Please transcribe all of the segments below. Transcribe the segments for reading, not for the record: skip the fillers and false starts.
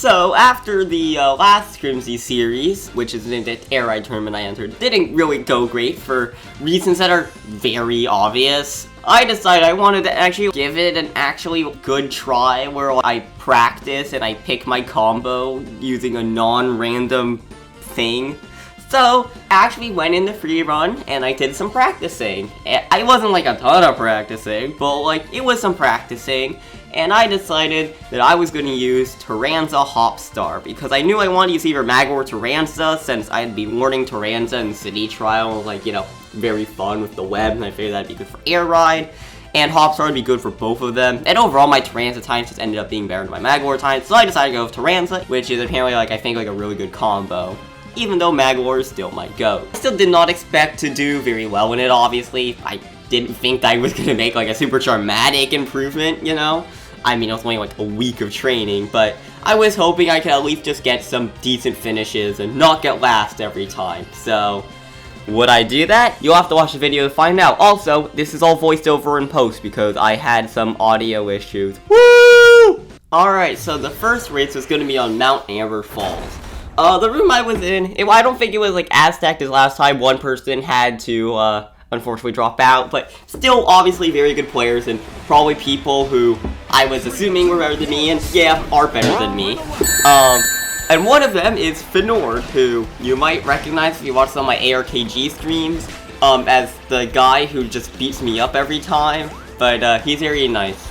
So, after the last Scrimsy series, which is an air ride tournament I entered, didn't really go great for reasons that are very obvious. I decided I wanted to actually give it an actually good try where I practice and I pick my combo using a non-random thing. So, I actually went in the free run and I did some practicing. I wasn't like a ton of practicing, but like it was some practicing. And I decided that I was going to use Taranza Hopstar, because I knew I wanted to use either Magolor or Taranza, since I'd be learning Taranza in City Trial, like, you know, very fun with the web, and I figured that'd be good for Air Ride, and Hopstar would be good for both of them, and overall my Taranza times just ended up being better than my Magolor times, so I decided to go with Taranza, which is apparently, like, I think, like, a really good combo. Even though Magolor is still my go. I still did not expect to do very well in it, obviously. I didn't think I was going to make, like, a super dramatic improvement, you know? I mean, it was only like a week of training, but I was hoping I could at least just get some decent finishes and not get last every time. So, would I do that? You'll have to watch the video to find out. Also, this is all voiced over in post because I had some audio issues. Woo! Alright, so the first race was going to be on Mount Amber Falls. The room I was in, I don't think it was like as stacked as last time. One person had to, unfortunately drop out, but still obviously very good players and probably people who I was assuming were better than me, and yeah, are better than me. And one of them is Fenord, who you might recognize if you watch some of my ARKG streams, as the guy who just beats me up every time, but he's very nice.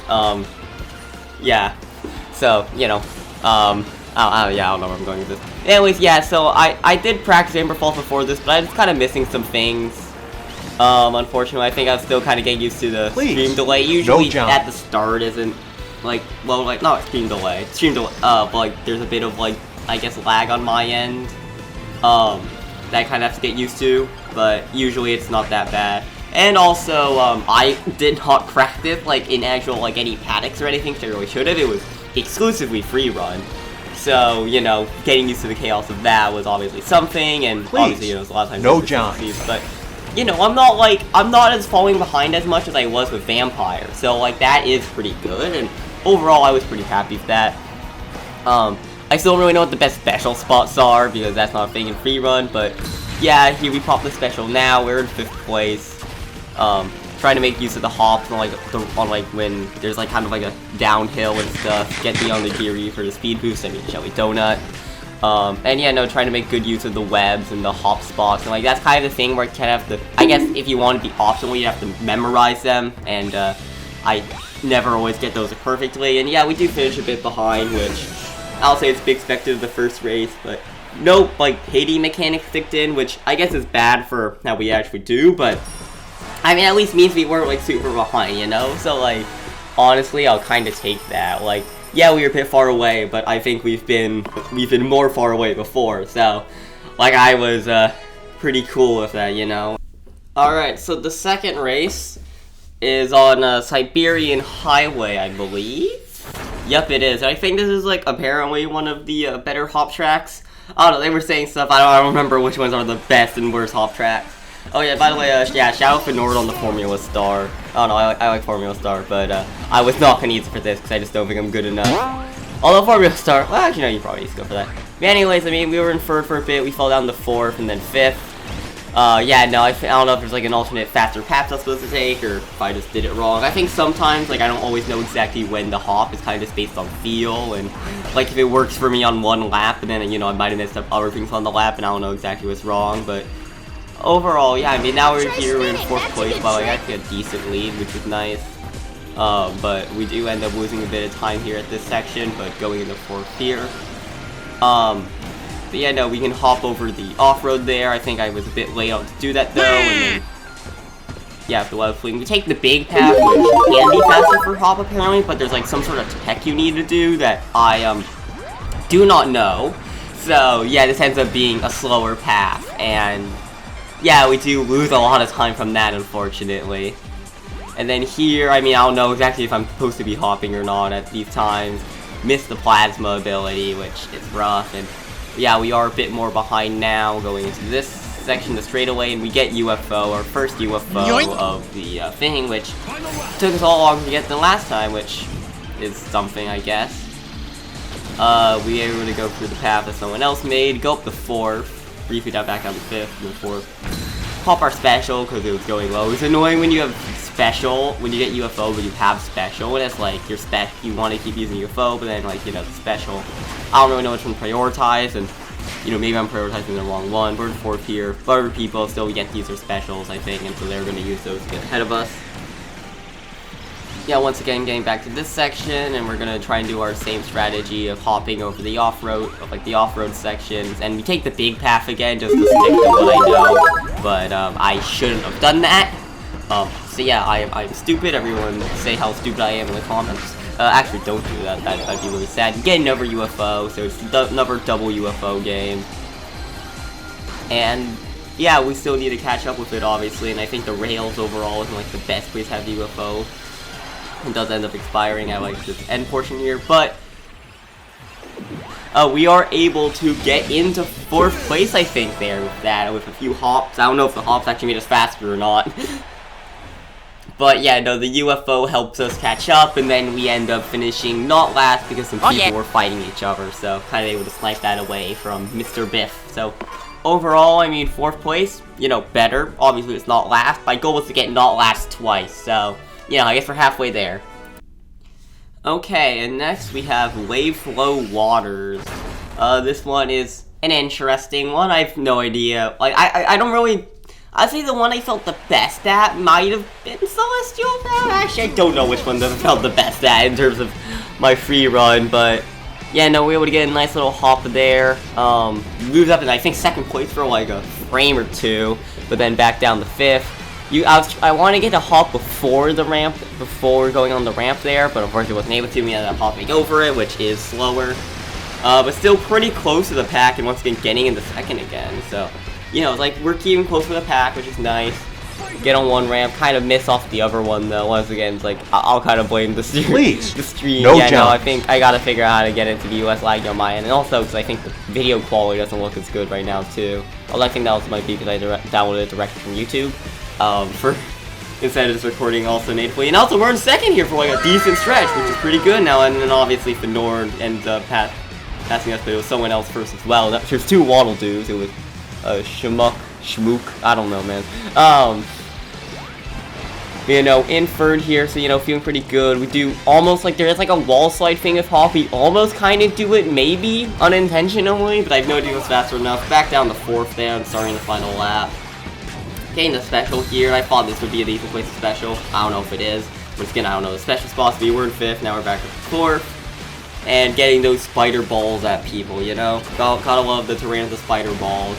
Yeah, so, you know, I don't know where I'm going with this. Anyways, yeah, so I did practice Amber Falls before this, but I was kind of missing some things. Unfortunately, I think I'm still kind of getting used to the stream delay. Usually at the start isn't, like, well, like, not stream delay. But, like, there's a bit of, like, I guess lag on my end. That I kind of have to get used to, but usually it's not that bad. And also, I did not practice, like, in actual, like, any paddocks or anything, which I really should have. It was exclusively free run. So, you know, getting used to the chaos of that was obviously something, and obviously, you know, there's a lot of times no John. But, you know, I'm not as falling behind as much as I was with Vampire, so, like, that is pretty good, and overall, I was pretty happy with that. I still don't really know what the best special spots are, because that's not a thing in free run, but, yeah, here we pop the special now, we're in 5th place, trying to make use of the hops on, like, when there's, like, kind of, like, a downhill and stuff, get me on the Geary for the speed boost, I mean, Shelly Donut. And yeah, no, trying to make good use of the webs and the hop spots, and like that's kind of the thing where you kind of have to, I guess if you want to be optional, you have to memorize them, and I never always get those perfectly, and yeah, we do finish a bit behind, which I'll say it's to be expected of the first race, but no, like, hating mechanics kicked in, which I guess is bad for how we actually do, but I mean, at least means we weren't like super behind, you know, so like, honestly, I'll kind of take that, like, yeah, we were a bit far away, but I think we've been more far away before, so, like, I was, pretty cool with that, you know. Alright, so the second race is on, Siberian Highway, I believe? Yep, it is. I think this is, like, apparently one of the, better hop tracks. I don't know, they were saying stuff, I don't remember which ones are the best and worst hop tracks. Oh yeah, by the way, yeah, shout out Fenord on the Formula Star. Oh no, I like Formula Star, but I was not gonna use it for this because I just don't think I'm good enough. Although Formula Star, well, actually no, you probably need to go for that. But anyways, I mean, we were in 3rd for a bit, we fell down to 4th and then 5th. Yeah, no, I don't know if there's like an alternate faster path I was supposed to take, or if I just did it wrong. I think sometimes, like, I don't always know exactly when to hop. It's kind of just based on feel, and like if it works for me on one lap, and then, you know, I might have messed up other things on the lap, and I don't know exactly what's wrong, but overall, yeah, I mean, now we're here, we're in 4th place, but like, actually a decent lead, which is nice. But we do end up losing a bit of time here at this section, but going into 4th here. But yeah, no, we can hop over the off-road there. I think I was a bit late on to do that, though, and then, yeah, after a lot of fleeing, we take the big path, which can be faster for hop, apparently, but there's, like, some sort of tech you need to do that I, do not know. So, yeah, this ends up being a slower path, and yeah, we do lose a lot of time from that, unfortunately. And then here, I mean, I don't know exactly if I'm supposed to be hopping or not at these times. Missed the plasma ability, which is rough, and yeah, we are a bit more behind now, going into this section, the straightaway, and we get UFO, our first UFO of the thing, which took us all longer to get than last time, which is something, I guess. we were able to go through the path that someone else made, go up the 4th, briefly down back down the 5th, and the 4th. Pop our special because it was going low. It's annoying when you have special, when you get UFO, but you have special, and it's like your you want to keep using UFO, but then like, you know, the special, I don't really know which one to prioritize, and you know, maybe I'm prioritizing the wrong one. We're in 4th here, but other people still get to use their specials, I think, and so they're going to use those to get ahead of us. Yeah, once again, getting back to this section, and we're gonna try and do our same strategy of hopping over the off-road, like the off-road sections, and we take the big path again just to stick to what I know, but I shouldn't have done that. So yeah, I'm stupid. Everyone say how stupid I am in the comments. Actually, don't do that. That'd be really sad. You get another UFO, so it's another double UFO game, and yeah, we still need to catch up with it, obviously, and I think the rails overall isn't like the best place to have the UFO. It does end up expiring at like this end portion here, but we are able to get into 4th place, I think, there with that, with a few hops. I don't know if the hops actually made us faster or not. But yeah, no, the UFO helps us catch up, and then we end up finishing not last because some people were fighting each other, so kind of able to snipe that away from Mr. Biff. So overall, I mean, 4th place, you know, better. Obviously, it's not last. My goal was to get not last twice, so yeah, I guess we're halfway there. Okay, and next we have Wave Flow Waters. This one is an interesting one. I have no idea. Like, I don't really... I'd say the one I felt the best at might have been Celestial Valley. Actually, I don't know which one I felt the best at in terms of my free run, but yeah, no, we were able to get a nice little hop there. Moved up in, I think, 2nd place for like a frame or 2, but then back down to 5th. I want to get a hop before the ramp, before going on the ramp there, but unfortunately wasn't able to. We ended up hopping over it, which is slower, but still pretty close to the pack, and once again getting into 2nd again. So, you know, it's like we're keeping close to the pack, which is nice. Get on one ramp, kind of miss off the other one though. Once again, it's like I'll kind of blame the stream. Please, the stream. no yeah, jump. no, I think I gotta figure out how to get into the US lag on my end, and also because I think the video quality doesn't look as good right now too. Although I think that also might be because I downloaded it directly from YouTube. Instead of just recording also natively, and also we're in 2nd here for like a decent stretch, which is pretty good now. And then obviously Fenord ends up passing us, but it was someone else first as well. There's 2 Waddle Doos. It was Schmook, I don't know, man. You know, in 3rd here, so you know, feeling pretty good. We do almost like there is like a wall slide thing of hop. We almost kind of do it, maybe unintentionally, but I have no idea if it's faster enough. Back down to 4th there and starting the final lap. Getting the special here, and I thought this would be a decent place to special. I don't know if it is, but again, I don't know the special spots. We were in 5th, now we're back to 4th, and getting those spider balls at people, you know. Gotta love the Tyrannus spider balls.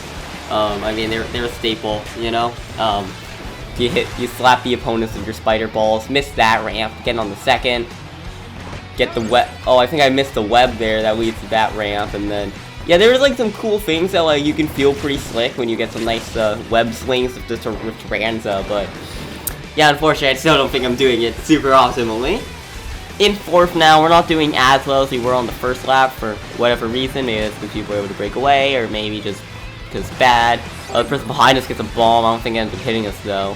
I mean, they're a staple, you know. You slap the opponents with your spider balls. Miss that ramp, getting on the 2nd. Get the web. Oh, I think I missed the web there that leads to that ramp, and then. Yeah, there's like some cool things that like you can feel pretty slick when you get some nice web slings with Tyranza, but yeah, unfortunately, I still don't think I'm doing it super optimally. In 4th now, we're not doing as well as we were on the 1st lap for whatever reason. Maybe it's because people were able to break away, or maybe just because bad. The person behind us gets a bomb. I don't think it ends up hitting us though.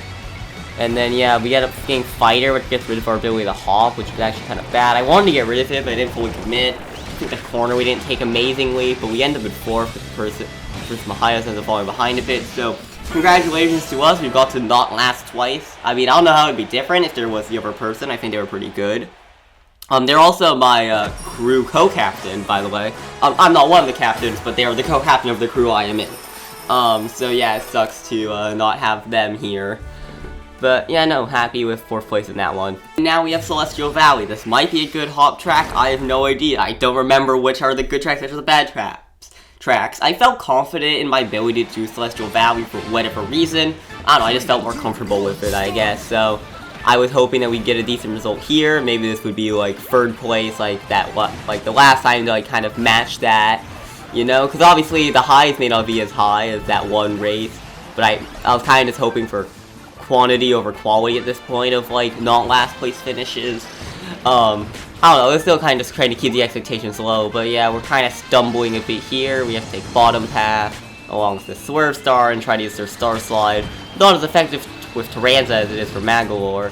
And then yeah, we end up getting Fighter, which gets rid of our ability to hop, which is actually kind of bad. I wanted to get rid of it, but I didn't fully commit. I think the corner we didn't take amazingly, but we end up in 4th with the person behind us ends up falling behind a bit. So congratulations to us, we got to not last twice. I mean, I don't know how it'd be different if there was the other person. I think they were pretty good. They're also my crew co-captain, by the way. I'm not one of the captains, but they are the co-captain of the crew I am in. So yeah, it sucks to not have them here. But yeah, no, happy with 4th place in that one. Now we have Celestial Valley. This might be a good hop track. I have no idea. I don't remember which are the good tracks, which are the bad tracks. I felt confident in my ability to do Celestial Valley for whatever reason. I don't know, I just felt more comfortable with it, I guess. So I was hoping that we'd get a decent result here. Maybe this would be like 3rd place, like the last time to like kind of match that, you know? Because obviously the highs may not be as high as that one race, but I was kind of just hoping for quantity over quality at this point of like not last place finishes. I don't know, we're still kind of just trying to keep the expectations low, but yeah, we're kind of stumbling a bit here. We have to take bottom path along with the Swerve Star and try to use their Star Slide. Not as effective with Tyranza as it is for Magolor.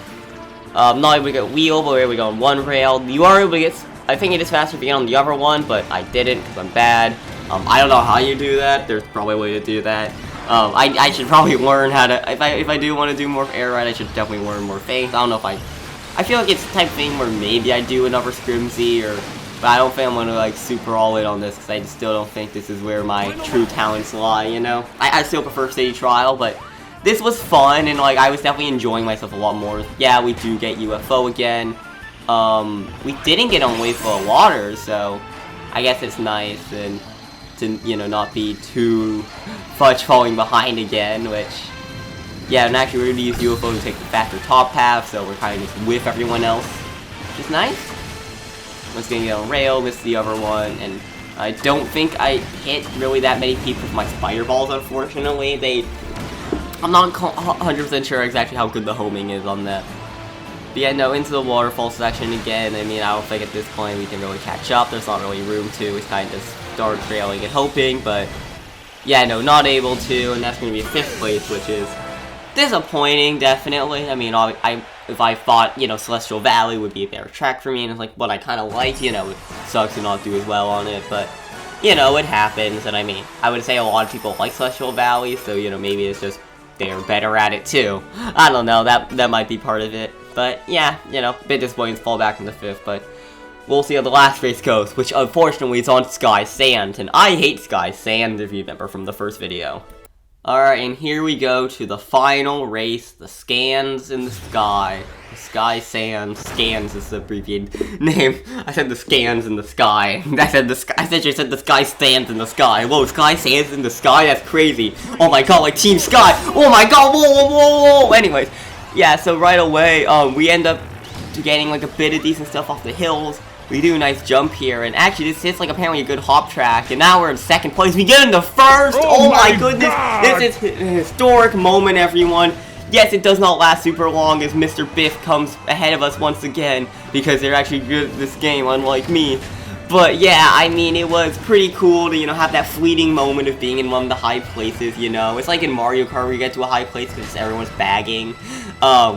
Not able to get wheel, but we're able to go on one rail. You are able to get I think it is faster being on the other one, but I didn't because I'm bad. I don't know how you do that. There's probably a way to do that. I should probably learn how to, if I do want to do more air ride, I should definitely learn more things. I don't know if I feel like it's the type of thing where maybe I do another Scrimsy, but I don't think I'm going to, like, super all in on this, because I still don't think this is where my true talents lie, you know? I still prefer City Trial, but this was fun, and, like, I was definitely enjoying myself a lot more. Yeah, we do get UFO again. We didn't get on Wasteful Water, so I guess it's nice, and to, you know, not be too much falling behind again, which, yeah, and actually we're going to use UFO to take the faster top path, so we're kind of just with everyone else, which is nice. Let's get on rail, miss the other one, and I don't think I hit really that many people with my spider balls, unfortunately. I'm not 100% sure exactly how good the homing is on that. But yeah, no, into the waterfall section again. I mean, I don't think at this point we can really catch up. There's not really room to. It's kind of just start trailing and hoping, but yeah, no, not able to, and that's going to be 5th place, which is disappointing, definitely. I mean, if I thought, you know, Celestial Valley would be a better track for me, and it's like what I kind of like, you know, it sucks to not do as well on it, but, you know, it happens, and I mean, I would say a lot of people like Celestial Valley, so, you know, maybe it's just they're better at it too. I don't know, that might be part of it, but, yeah, you know, a bit disappointing to fall back in the 5th, but we'll see how the last race goes, which unfortunately is on Sky Sand, and I hate Sky Sand, if you remember from the first video. Alright, and here we go to the final race, the Scans in the Sky. The Sky Sand. Scans is the abbreviated name. I said the Scans in the Sky. I said the Sky Stands in the Sky. Whoa, Sky Sands in the Sky? That's crazy. Oh my god, like Team Sky. Oh my god, whoa, whoa, whoa, whoa. Anyways, yeah, so right away, we end up getting like a bit of decent stuff off the hills. We do a nice jump here, and actually this is like apparently a good hop track, and now we're in 2nd place. We get into 1st! Oh my goodness! God. This is a historic moment, everyone. Yes, it does not last super long as Mr. Biff comes ahead of us once again, because they're actually good at this game, unlike me. But yeah, I mean, it was pretty cool to, you know, have that fleeting moment of being in one of the high places, you know. It's like in Mario Kart where you get to a high place because everyone's bagging.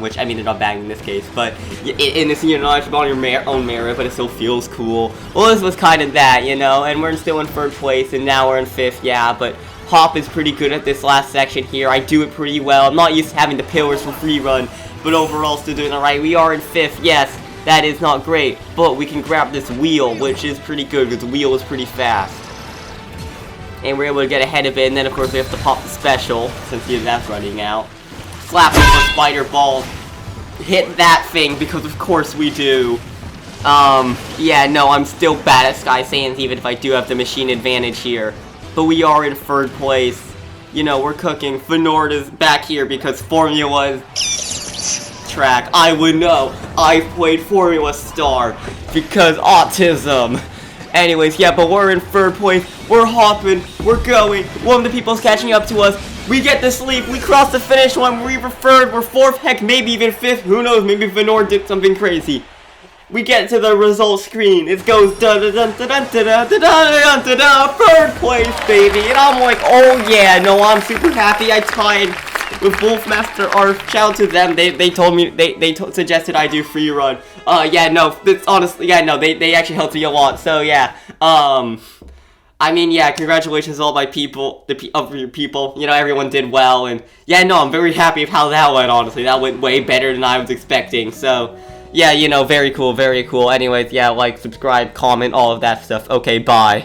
Which, I mean, they're not bagging in this case, but in this, you know, it's on your own merit, but it still feels cool. Well, this was kind of that, you know, and we're still in 3rd place, and now we're in 5th, yeah, but Hop is pretty good at this last section here. I do it pretty well. I'm not used to having the pillars for free run, but overall still doing alright. We are in 5th, yes. That is not great, but we can grab this wheel, which is pretty good, because the wheel is pretty fast. And we're able to get ahead of it, and then of course we have to pop the special, since that's running out. Slap it for spider balls. Hit that thing, because of course we do. Yeah, no, I'm still bad at Sky Sands, even if I do have the machine advantage here. But we are in 3rd place. You know, we're cooking. Fenord is back here, because Formula track. I would know. I played Formula Star because autism. Anyways, yeah, but we're in 3rd place. We're hopping. We're going. One of the people's catching up to us. We get to sleep. We cross the finish line. We're 3rd. We're 4th. Heck, maybe even 5th. Who knows? Maybe Venor did something crazy. We get to the results screen. It goes da da da da da da da da da da. 3rd place, baby. And I'm like, oh yeah, no, I'm super happy. I tied with Wolfmaster Art. Shout out to them. They told me they suggested I do free run. Yeah, no, it's honestly, yeah, no, they actually helped me a lot. So yeah, I mean, yeah, congratulations to all my people, your people. You know, everyone did well, and yeah, no, I'm very happy with how that went. Honestly, that went way better than I was expecting. So yeah, you know, very cool, very cool. Anyways, yeah, like, subscribe, comment, all of that stuff. Okay, bye.